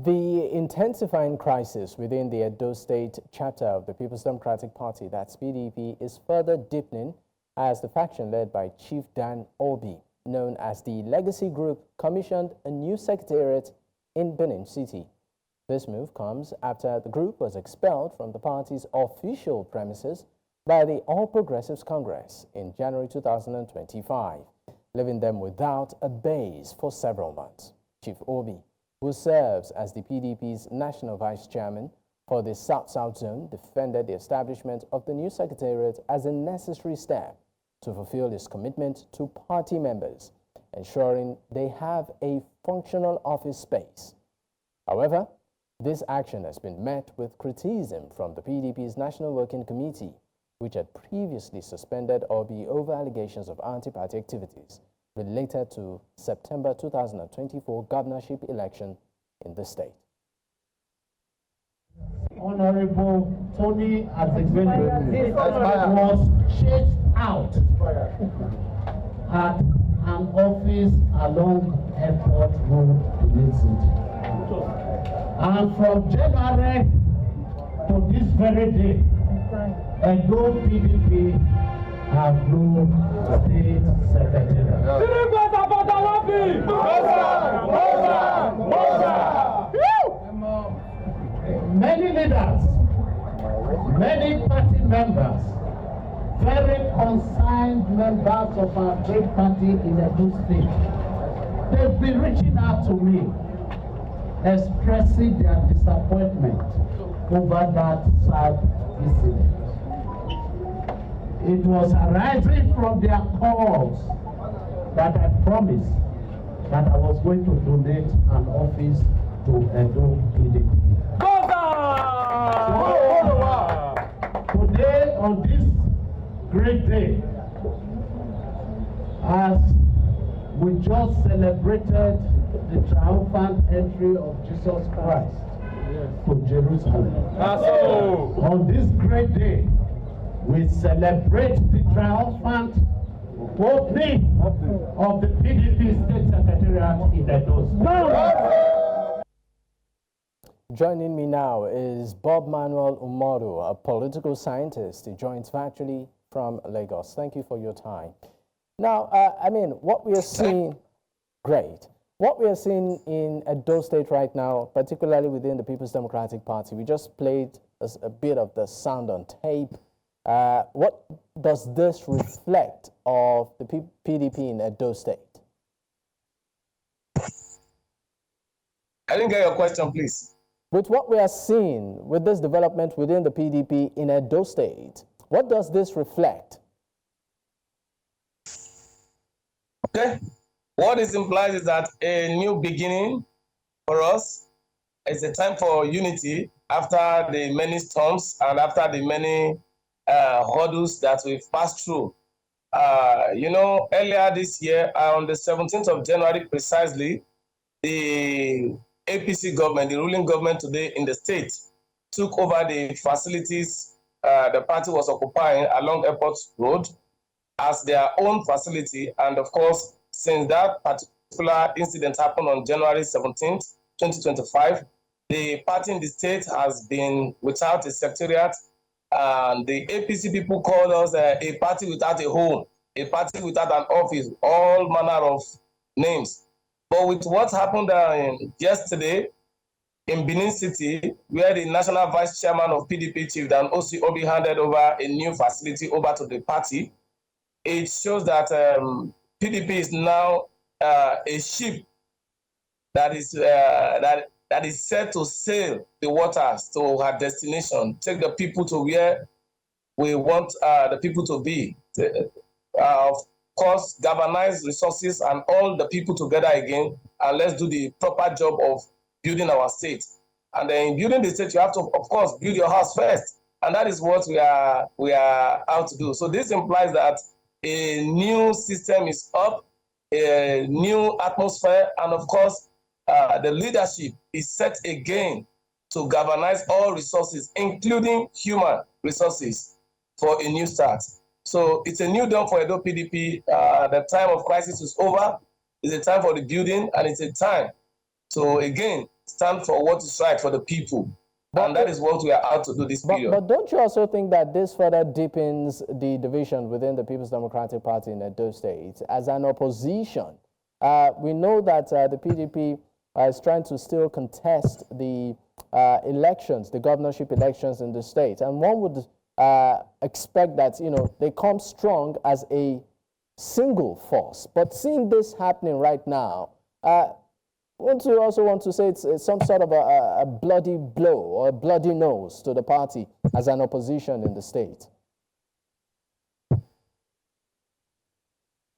The intensifying crisis within the Edo State chapter of the People's Democratic Party, that's PDP, is further deepening as the faction led by Chief Dan Obi, known as the Legacy Group, commissioned a new secretariat in Benin City. This move comes after the group was expelled from the party's official premises by the All Progressives Congress in January 2025, leaving them without a base for several months. Chief Obi, who serves as the PDP's national vice chairman for the South-South zone, defended the establishment of the new secretariat as a necessary step to fulfill his commitment to party members, ensuring they have a functional office space. However, this action has been met with criticism from the PDP's National Working Committee, which had previously suspended Obi over allegations of anti-party activities related to September 2024 governorship election in the state. Honorable Tony Azegbele was chased out at an office along Airport Road in the city. And from January to this very day, Edo PDP have no state secretary. Many leaders, many party members, very concerned members of our great party in Edo State, they've been reaching out to me, expressing their disappointment over that sad incident. It was arising from their calls that I promised that I was going to donate an office to Edo PDP. So, today, on this great day, as we just celebrated the triumphant entry of Jesus Christ to Jerusalem. On this great day, we celebrate the triumphant opening of the PDP State Secretariat in Edo. Joining me now is Bob Manuel Umoru, a political scientist. He joins virtually from Lagos. Thank you for your time. Now, what we are seeing, great. What we are seeing in Edo State right now, particularly within the People's Democratic Party, we just played a bit of the sound on tape. What does this reflect of the PDP in Edo State? I didn't get your question, please. With what we are seeing with this development within the PDP in Edo State, what does this reflect? Okay. What this implies is that a new beginning for us is a time for unity after the many storms and after the many hurdles that we've passed through. Earlier this year, on the 17th of January precisely, the APC government, the ruling government today in the state, took over the facilities the party was occupying along Airport Road as their own facility. And of course, since that particular incident happened on January 17th, 2025, the party in the state has been without a secretariat. And the APC people called us a party without a home, a party without an office, all manner of names. But with what happened yesterday in Benin City, where the national vice chairman of PDP, Chief Dan Obi, handed over a new facility over to the party, it shows that PDP is now a ship that is set to sail the waters to her destination, take the people to where we want the people to be. Of course, galvanize resources and all the people together again, and let's do the proper job of building our state. And then in building the state, you have to, of course, build your house first. And that is what we are out to do. So this implies that a new system is up, a new atmosphere, and of course, the leadership is set again to galvanize all resources, including human resources, for a new start. So it's a new dawn for Edo PDP. The time of crisis is over. It's a time for the building, and it's a time to, again, stand for what is right for the people. And that is what we are out to do this period. But don't you also think that this further deepens the division within the People's Democratic Party in Edo State? As an opposition, we know that the PDP is trying to still contest the elections, the governorship elections in the state. And one would expect that, you know, they come strong as a single force. But seeing this happening right now, wouldn't you also want to say it's some sort of a bloody blow or a bloody nose to the party as an opposition in the state?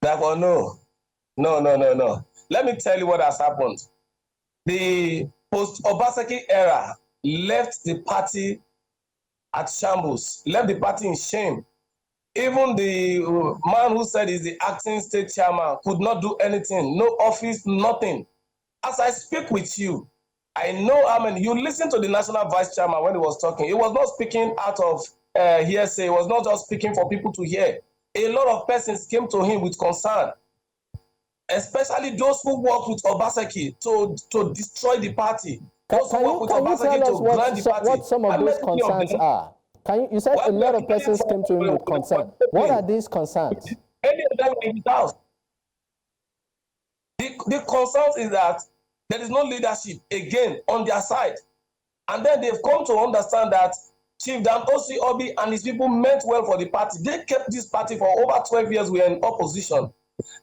No. Let me tell you what has happened. The post-Obaseki era left the party at shambles, left the party in shame. Even the man who said he's the acting state chairman could not do anything, no office, nothing. As I speak with you, I know how many. You listen to the national vice chairman when he was talking. He was not speaking out of hearsay. He was not just speaking for people to hear. A lot of persons came to him with concern, especially those who worked with Obaseki to destroy the party. Can you tell us what some of those concerns are? You said a lot of persons came to him with concern. What are these concerns? Any of them in the house. The concern is that there is no leadership again on their side. And then they've come to understand that Chief Dan Obi and his people meant well for the party. They kept this party for over 12 years. We were in opposition.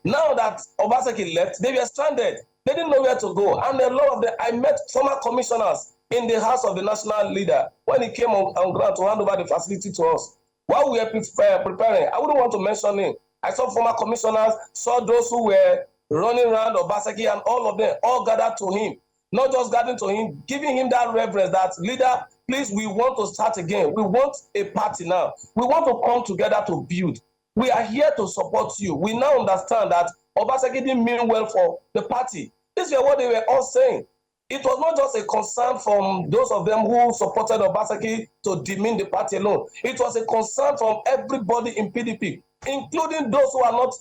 Now that Obaseki left, they were stranded. They didn't know where to go. And a lot of them, I met former commissioners in the house of the national leader when he came on ground to hand over the facility to us. While we were preparing, I wouldn't want to mention him. I saw former commissioners, saw those who were running around Obaseki, and all of them all gathered to him. Not just gathering to him, giving him that reverence that, leader, please, we want to start again. We want a party now. We want to come together to build. We are here to support you. We now understand that Obaseki didn't mean well for the party. This is what they were all saying. It was not just a concern from those of them who supported Obaseki to demean the party alone. It was a concern from everybody in PDP, including those who are not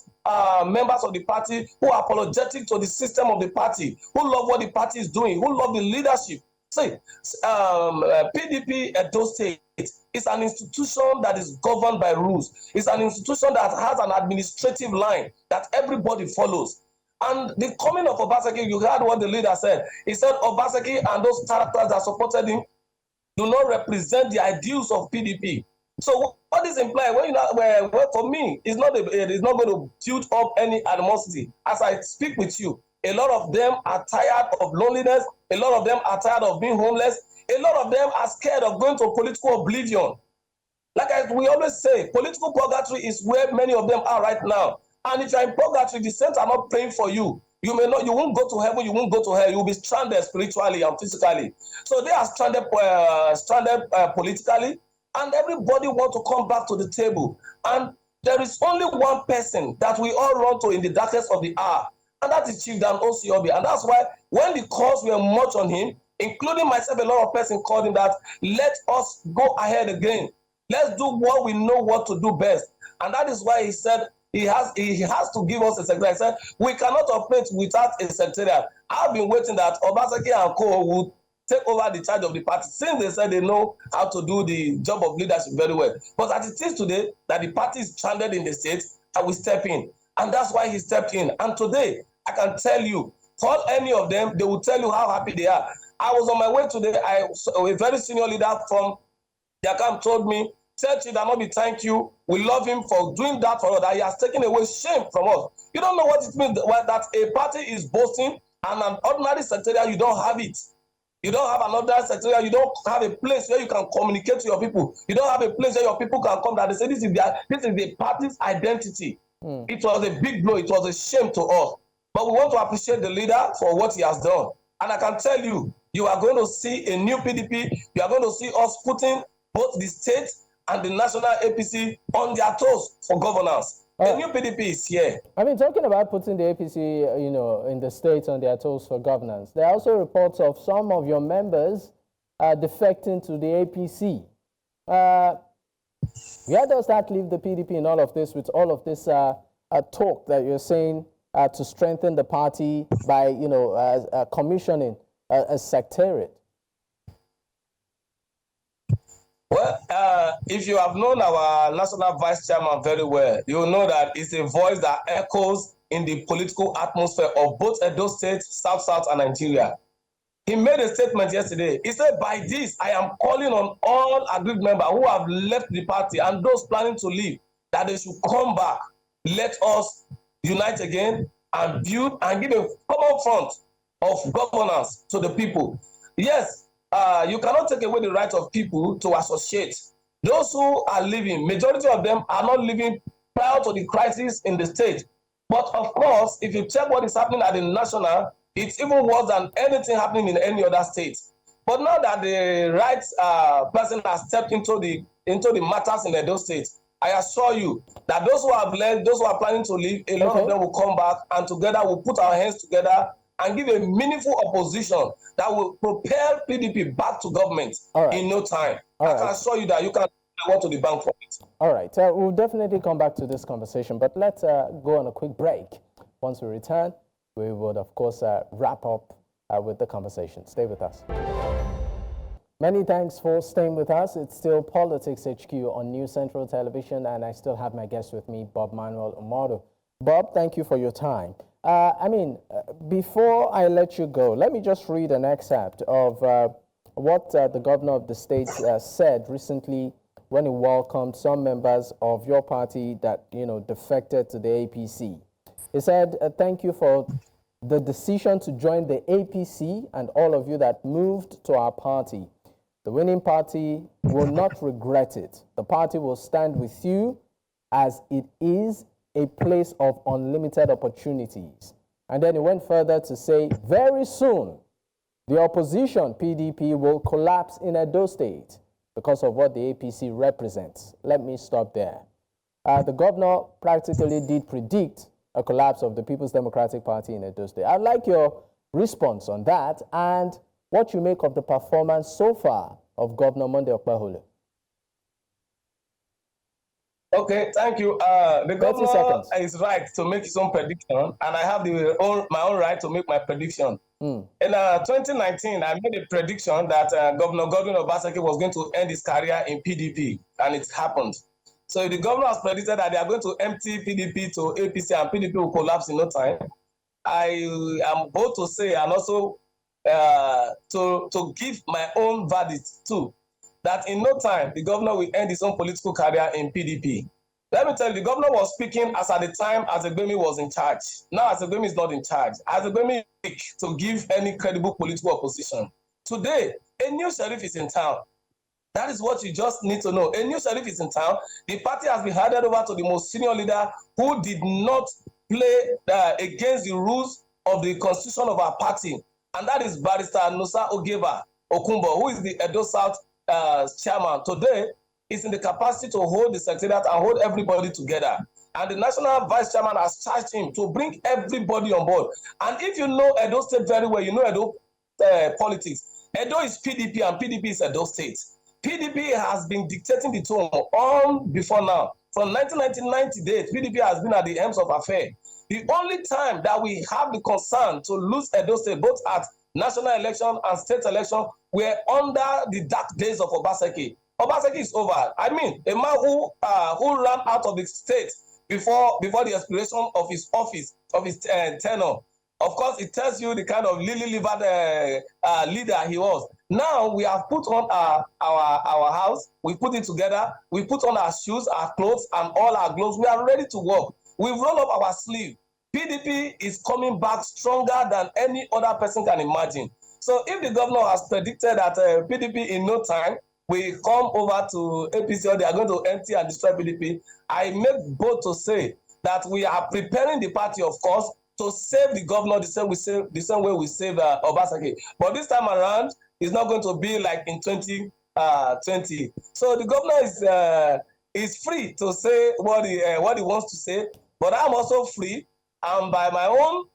members of the party, who are apologetic to the system of the party, who love what the party is doing, who love the leadership. See, PDP Edo State is an institution that is governed by rules. It's an institution that has an administrative line that everybody follows. And the coming of Obaseki, you heard what the leader said. He said Obaseki and those characters that supported him do not represent the ideals of PDP. So what is implied? For me, it's not going to build up any animosity. As I speak with you, a lot of them are tired of loneliness. A lot of them are tired of being homeless. A lot of them are scared of going to political oblivion. Like we always say, political purgatory is where many of them are right now. And if you're in purgatory, the saints are not praying for you. You won't go to heaven, you won't go to hell. You'll be stranded spiritually and physically. So they are stranded politically, and everybody wants to come back to the table. And there is only one person that we all run to in the darkest of the hour, and that is Chief Dan Obi. And that's why when the calls were much on him, including myself, a lot of persons called him that, let us go ahead again. Let's do what we know what to do best. And that is why he said, he has to give us a secretariat. He said, we cannot operate without a secretariat. I've been waiting that Obaseki and co would take over the charge of the party, since they said they know how to do the job of leadership very well. But as it is today, that the party is stranded in the state, I will step in. And that's why he stepped in. And today, I can tell you, call any of them, they will tell you how happy they are. I was on my way today, a very senior leader from their camp told me, tell Chief Dan Obi, thank you. We love him for doing that for us, that he has taken away shame from us. You don't know what it means that a party is boasting, and an ordinary secretariat, you don't have it. You don't have an ordinary secretariat. You don't have a place where you can communicate to your people. You don't have a place where your people can come that they say this is the party's identity. It was a big blow. It was a shame to us. But we want to appreciate the leader for what he has done. And I can tell you, you are going to see a new PDP. You are going to see us putting both the state and the national APC on their toes for governance. The new PDP is here. I mean, talking about putting the APC, in the states on their toes for governance, there are also reports of some of your members defecting to the APC. Where does that leave the PDP in all of this, with all of this talk that you're saying to strengthen the party by, commissioning a secretariat? Well, if you have known our national vice chairman very well, you will know that it's a voice that echoes in the political atmosphere of both Edo State, South, and Nigeria. He made a statement yesterday. He said, by this, I am calling on all agreed members who have left the party and those planning to leave, that they should come back. Let us unite again and build and give a common front of governance to the people. Yes, you cannot take away the right of people to associate. Those who are living, majority of them are not living prior to the crisis in the state. But of course, if you check what is happening at the national, it's even worse than anything happening in any other state. But now that the right person has stepped into the matters in Edo State, I assure you that those who have left, those who are planning to leave, a lot of them will come back, and together we'll put our hands together and give a meaningful opposition that will propel PDP back to government in no time. I can assure you that you can go to the bank for it. All right, we'll definitely come back to this conversation, but let's go on a quick break. Once we return, we would, of course, wrap up with the conversation. Stay with us. Many thanks for staying with us. It's still Politics HQ on New Central Television, and I still have my guest with me, Bob Manuel Umaru. Bob, thank you for your time. Before I let you go, let me just read an excerpt of what the governor of the state said recently when he welcomed some members of your party that, defected to the APC. He said, thank you for the decision to join the APC and all of you that moved to our party. The winning party will not regret it. The party will stand with you as it is a place of unlimited opportunities. And then he went further to say, very soon, the opposition, PDP, will collapse in Edo State because of what the APC represents. Let me stop there. The governor practically did predict a collapse of the People's Democratic Party in Edo State. I'd like your response on that and what you make of the performance so far of Governor Monday Okpeholo. Okay, thank you. The governor is right to make his own prediction, and I have my own right to make my prediction. In 2019, I made a prediction that Governor Post-Obaseki was going to end his career in PDP, and it happened. So the governor has predicted that they are going to empty PDP to APC, and PDP will collapse in no time. I am bold to say, and also to give my own verdict too, that in no time, the governor will end his own political career in PDP. Let me tell you, the governor was speaking as at the time Azegbemi was in charge. Now Azegbemi is not in charge. Azegbemi is weak to give any credible political opposition. Today, a new sheriff is in town. That is what you just need to know. A new sheriff is in town. The party has been handed over to the most senior leader who did not play against the rules of the constitution of our party. And that is Barrister Nusa Ogeba Okumbo, who is the Edo South chairman. Today is in the capacity to hold the secretariat and hold everybody together. And the national vice chairman has charged him to bring everybody on board. And if you know Edo State very well, you know Edo politics. Edo is PDP and PDP is Edo State. PDP has been dictating the tone on before now. From 1999 to date, PDP has been at the helms of affairs. The only time that we have the concern to lose Edo State, both at national election and state election, were under the dark days of Obaseki. Obaseki is over. I mean, a man who ran out of the state before the expiration of his office, of his tenure. Of course, it tells you the kind of lily-livered leader he was. Now we have put on our house, we put it together, we put on our shoes, our clothes, and all our gloves. We are ready to work. We've rolled up our sleeve. PDP is coming back stronger than any other person can imagine. So if the governor has predicted that PDP in no time will come over to APC, or they are going to empty and destroy PDP, I make bold to say that we are preparing the party, of course, to save the governor the same way we save Obaseki. But this time around, it's not going to be like in 2020. So the governor is free to say what he wants to say, but I'm also free, and by my own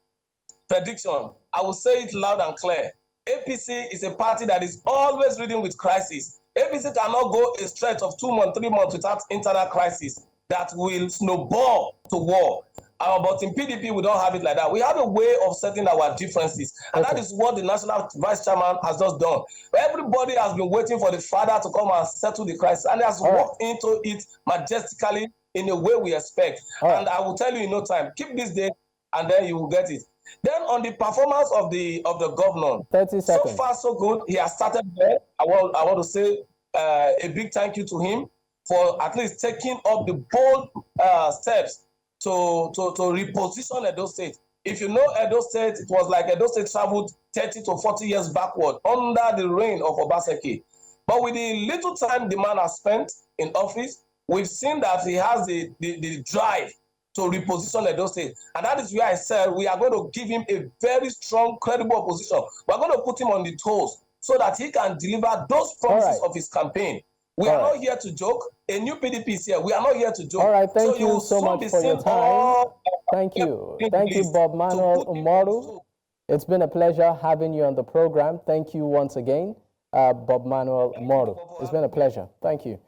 prediction, I will say it loud and clear. APC is a party that is always reading with crisis. APC cannot go a stretch of 2 months, 3 months without internal crisis that will snowball to war. But in PDP, we don't have it like that. We have a way of setting our differences. And that is what the National Vice Chairman has just done. Everybody has been waiting for the father to come and settle the crisis. And he has walked into it majestically in a way we expect. And I will tell you in no time, keep this day and then you will get it. Then on the performance of the governor, 30 seconds. So far so good. He has started there. I want to say a big thank you to him for at least taking up the bold steps to reposition Edo State. If you know Edo State, it was like Edo State traveled 30 to 40 years backward under the reign of Obaseki. But with the little time the man has spent in office, we've seen that he has the drive to reposition Edo State. And that is where I said we are going to give him a very strong, credible opposition. We're going to put him on the toes so that he can deliver those promises of his campaign. We are not here to joke. A new PDP is here. We are not here to joke. All right, thank you so much for your time. Thank you. Thank you, Bob Manuel Umaru. It's been a pleasure having you on the program. Thank you once again, Bob Manuel Umaru. It's been a pleasure. Thank you.